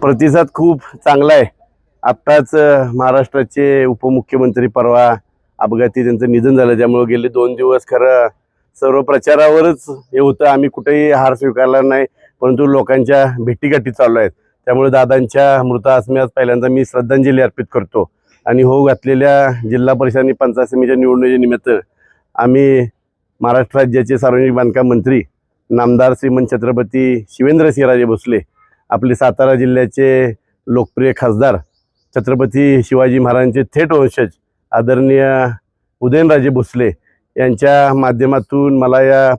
प्रतिसाद खूप चांगला आहे। आत्ताच महाराष्ट्राचे उपमुख्यमंत्री परवा अपघाती त्यांचं निधन झालं, त्यामुळे गेले 2 दिवस खरं सर्व प्रचारावरच हे होतं। आम्ही कुठेही हार स्वीकारला नाही, परंतु लोकांच्या भेटीगाठी चालू आहेत। त्यामुळे दादांच्या मृत आत्म्यास पहिल्यांदा मी श्रद्धांजली अर्पित करतो। आणि हो घातलेल्या जिल्हा परिषद आणि पंचायत समितीच्या निवडणुकीनिमित्त आम्ही महाराष्ट्र राज्याचे सार्वजनिक बांधकाम मंत्री नामदार श्रीमंत छत्रपती शिवेंद्रसिंहराजे भोसले, आपले सातारा जिल्ह्याचे लोकप्रिय खासदार छत्रपती शिवाजी महाराजांचे थेट वंशज आदरणीय उदयनराजे भोसले यांच्या माध्यमातून मला या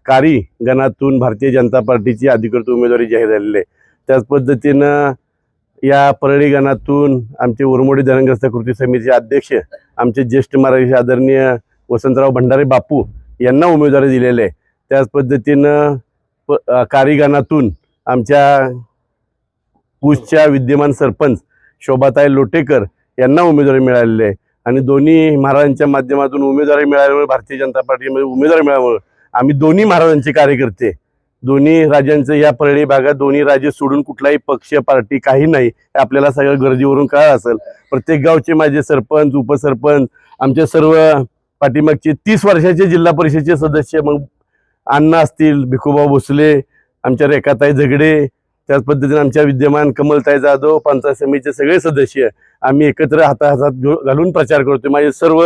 कारी गणातून भारतीय जनता पार्टीची अधिकृत उमेदवारी जाहीर झालेली आहे। त्याच पद्धतीनं या परळी गणातून आमचे उरमोडी धरणग्रस्त कृती समितीचे अध्यक्ष आमचे ज्येष्ठ मराठी आदरणीय वसंतराव भंडारे बापू यांना उमेदवारी दिलेली आहे। त्याच पद्धतीनं कारी गणातून आमच्या पूजच्या विद्यमान सरपंच शोभाताई लोटेकर यांना उमेदवारी मिळालेली आहे। आणि दोन्ही महाराजांच्या माध्यमातून उमेदवारी मिळाल्यामुळे भारतीय जनता पार्टीमध्ये उमेदवारी मिळाल्यामुळे आम्ही दोन्ही महाराजांचे कार्यकर्ते, दोन्ही राज्यांचे या परळी भागात दोन्ही राज्य सोडून कुठलाही पक्ष पार्टी काही नाही, हे आपल्याला सगळं गरजेवरून कळलं असेल। प्रत्येक गावचे माझे सरपंच उपसरपंच आमचे सर्व पाठीमागचे 30 वर्षाचे जिल्हा परिषदेचे सदस्य, मग अण्णा असतील भिखूभाऊ भोसले, आमच्या रेखाताई झगडे, त्याच पद्धतीने आमच्या विद्यमान कमलताई जाधव, पंचायत समितीचे सगळे सदस्य आम्ही एकत्र हातात घालून प्रचार करतो। माझे सर्व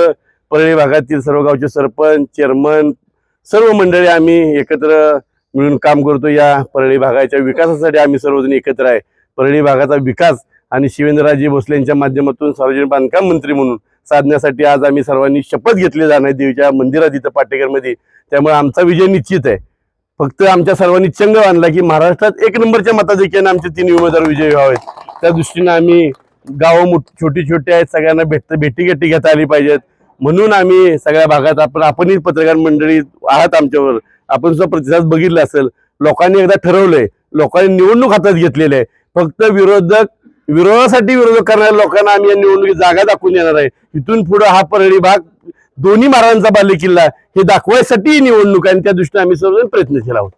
परळी भागातील सर्व गावचे सरपंच चेअरमन सर्व मंडळी आम्ही एकत्र मिळून काम करतो। या परळी भागाच्या विकासासाठी आम्ही सर्वजण एकत्र आहे। परळी भागाचा विकास आणि शिवेंद्रराजे भोसले यांच्या माध्यमातून सार्वजनिक बांधकाम मंत्री म्हणून साधण्यासाठी आज आम्ही सर्वांनी शपथ घेतली जाणार देवीच्या मंदिरात इथं पाटेकरमध्ये। त्यामुळे आमचा विजय निश्चित आहे। फक्त आमच्या सर्वांनी चंग बांधला की महाराष्ट्रात 1 नंबरच्या मताधिक्याने आमचे 3 उमेदवार विजयी व्हावेत। त्या दृष्टीने आम्ही गावं छोटी छोटी आहेत, सगळ्यांना भेटीगाठी घेता आली पाहिजेत, म्हणून आम्ही सगळ्या भागात आपणही पत्रकार मंडळी आहात आमच्यावर, आपण सुद्धा प्रतिसाद बघितला असेल। लोकांनी एकदा ठरवलंय, लोकांनी निवडणूक हातात घेतलेली आहे। फक्त विरोधासाठी विरोध करणाऱ्या लोकांना आम्ही या निवडणुकीत जागा दाखवून देणार आहे। इथून पुढे हा परळी भाग दोन्ही महाराजांचा बालेकिल्ला हे दाखवायसाठी निवडणूक, आणि त्या दृष्टीने आम्ही सर्वजण प्रयत्नशील आहोत।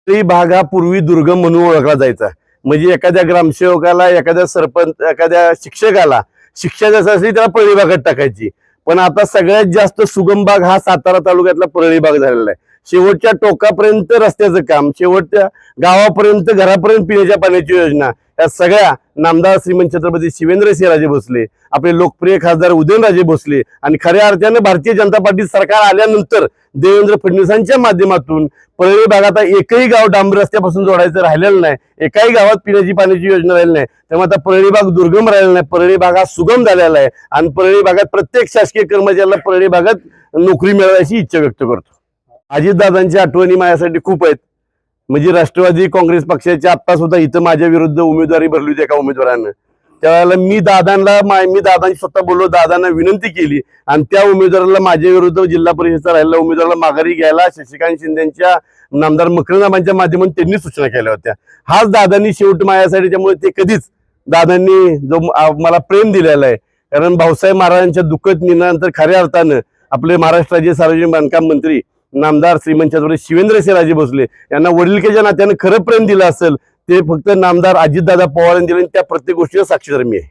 परळी भाग हा पूर्वी दुर्गम म्हणून ओळखला जायचा, म्हणजे एखाद्या ग्रामसेवकाला, एखाद्या सरपंच, एखाद्या शिक्षकाला शिक्षा जसं असली त्याला परळी भागात टाकायची। पण आता सगळ्यात जास्त सुगम भाग हा सातारा तालुक्यातला परळी भाग झालेला आहे। शेवटच्या टोकापर्यंत रस्त्याचं काम, शेवटच्या गावापर्यंत घरापर्यंत पिण्याच्या पाण्याची योजना, या सगळ्या नामदार श्रीमंत छत्रपती शिवेंद्रसिंहराजे भोसले, आपले लोकप्रिय खासदार उदयनराजे भोसले आणि खऱ्या अर्थाने भारतीय जनता पार्टी सरकार आल्यानंतर देवेंद्र फडणवीसांच्या माध्यमातून परळी भागात एकही गाव डांबरी रस्त्यापासून जोडायचं राहिलेलं नाही, एकाही गावात पिण्याची पाण्याची योजना राहिली नाही। त्यामुळे आता परळी भाग दुर्गम राहिलेला नाही, परळी भाग हा सुगम झालेला आहे। आणि परळी भागात प्रत्येक शासकीय कर्मचाऱ्याला परळी भागात नोकरी मिळावी इच्छा व्यक्त करतो। अजितदादांची आठवणी माझ्यासाठी खूप आहेत। म्हणजे राष्ट्रवादी काँग्रेस पक्षाच्या आत्ता सुद्धा इथं माझ्या विरुद्ध उमेदवारी भरली होती एका उमेदवारानं, त्यावेळेला मी दादांची स्वतः बोललो, दादांना विनंती केली आणि त्या उमेदवाराला माझ्या विरुद्ध जिल्हा परिषदेचा राहिलेला उमेदवाराला माघारी घ्यायला शशिकांत शिंदेच्या नामदार मकरंदाबांच्या माध्यमातून त्यांनी सूचना केल्या होत्या। हाच दादांनी शेवट माझ्यासाठी, त्यामुळे ते कधीच दादांनी जो मला प्रेम दिलेला आहे, कारण भाऊसाहेब महाराजांच्या दुःखद निधनानंतर खऱ्या अर्थानं आपले महाराष्ट्राचे सार्वजनिक बांधकाम मंत्री नामदार श्रीमंत छत्रपती शिवेंद्रसिंहराजे भोसले यांना वडिलकीच्या नात्यानं खरं प्रेम दिलं असेल ते फक्त नामदार अजितदादा पवार यांनी दिलं, त्या प्रत्येक गोष्टीला साक्षीदार मी आहे।